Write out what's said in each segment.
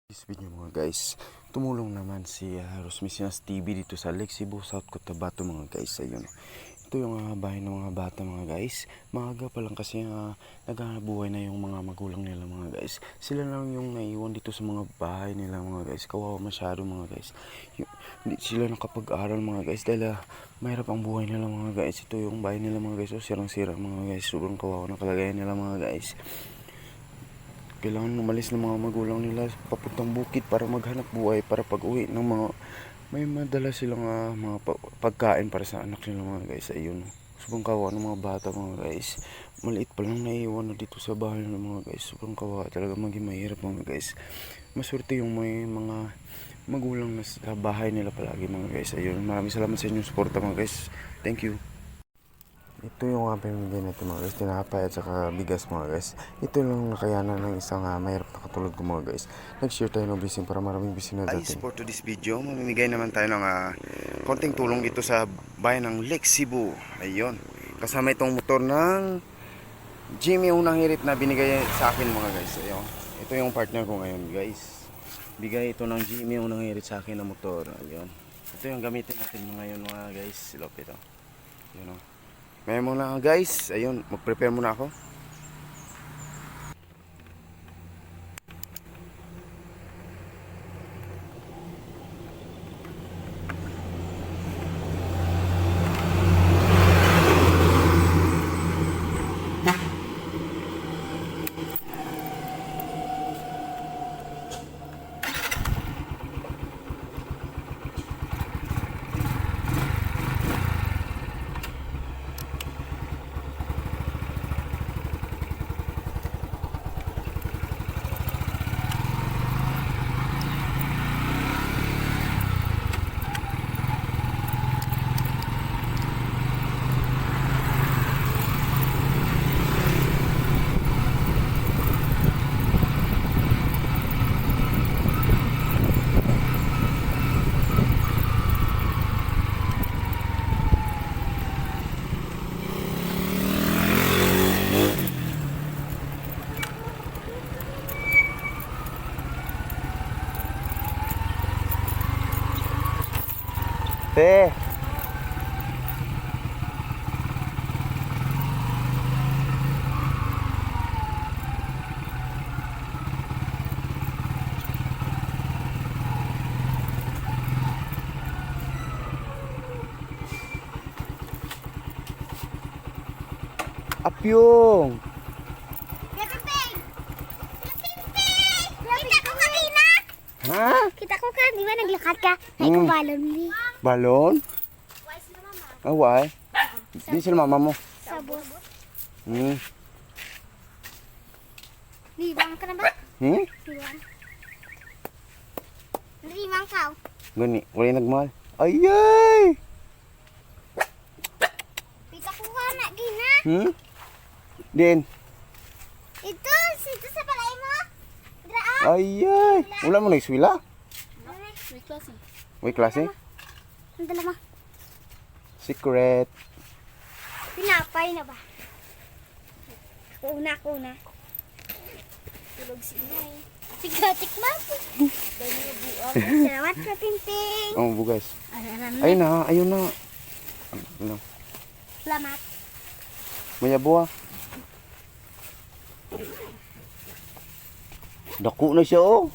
This video mga guys, tumulong naman si Rosmicinas TV dito sa Lake Cebu, South Cotabato mga guys. Ayun, ito yung bahay ng mga bata mga guys. Maaga pa lang kasi naghabuhay na yung mga magulang nila mga guys. Sila lang yung naiwan dito sa mga bahay nila mga guys. Kawawa masyado mga guys. Hindi sila nakapag-aral mga guys dahil mahirap ang buhay nila mga guys. Ito yung bahay nila mga guys. So, sirang-sira mga guys. Sobrang kawawa na kalagayan nila mga guys. Kailangan umalis ng mga magulang nila papuntang bukid para maghanap buhay, para pag uwi ng mga may madala silang mga pagkain para sa anak nila mga guys. Ayun, sobrang kawawa ng mga bata mga guys. Maliit pa lang naiwan na dito sa bahay ng mga guys. Sobrang kawawa talaga, maging mahirap mga guys. Maswerte yung may mga magulang na sa bahay nila palagi mga guys. Ayun, maraming salamat sa inyong suporta mga guys. Thank you. Ito yung pamimigay natin mga guys, tinapay at saka bigas mga guys. Ito lang nakayanan ng isang mahirap na katulad ko mga guys. Nag-share tayo ng blessing para maraming blessing na dating. For to this video, mamimigay naman tayo ng konting tulong dito sa bayan ng Lake Cebu. Ayun, kasama itong motor ng Jimmy Unang Hirit na binigay sa akin mga guys. Ayun, ito yung partner ko ngayon guys. Bigay ito ng Jimmy Unang Hirit sa akin na motor. Ayun, ito yung gamitin natin ngayon mga guys. Silop ito. Ayun o. Ngayon muna guys, ayun, mag-prepare muna ako. Te. Apyong. Ha? Kita ko ka, di ba naglakad ka? Ay, kung balon ni. Balon? Oh, why? Di sila mama mo. Sa bus. Hmm. Limang ka na ba? Hmm? Limang. Limang ka. Gani, wala yung nagmahal. Ayay! Kita ko ka na, gina. Hmm? Din. Ito sa palay mo. Draa. Ayay! Wala mo na iswila? May klase. Uy, klase? Ang dala mo. Secret. Pinapay na ba? Kuna. Tulog si Inay. Si Gatik Mapo. Salamat ka, Pimping. Oh, bugas. Ayun Ayun na, ayun na. Ano? Salamat. Mayabuha. Dako na siya oh.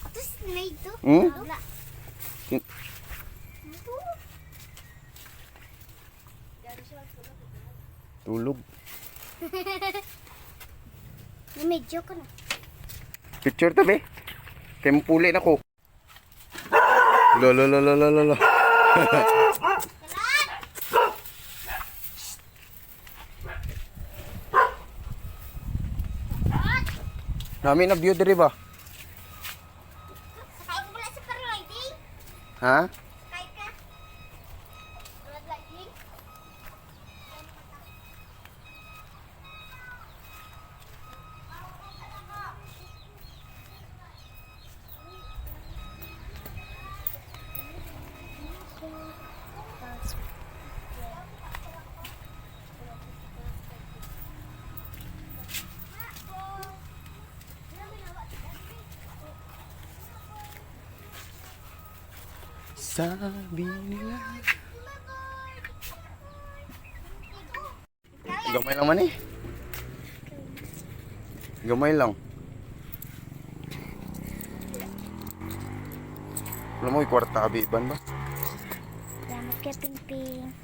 Tapos na ito. Hmm? Wala. Kin- Ito. Tulog. Medyo ka na. Picture tabi. Kaya mapuli na ko. Lolo. Namin na view diri ba? Sakay ko pala sa paragliding. Ha? Sakay ka. Paragliding. Sabi nila. Gamay lang man eh. Gamay lang. Alam mo, kwarta abiban ba? Salamat kay Pingping.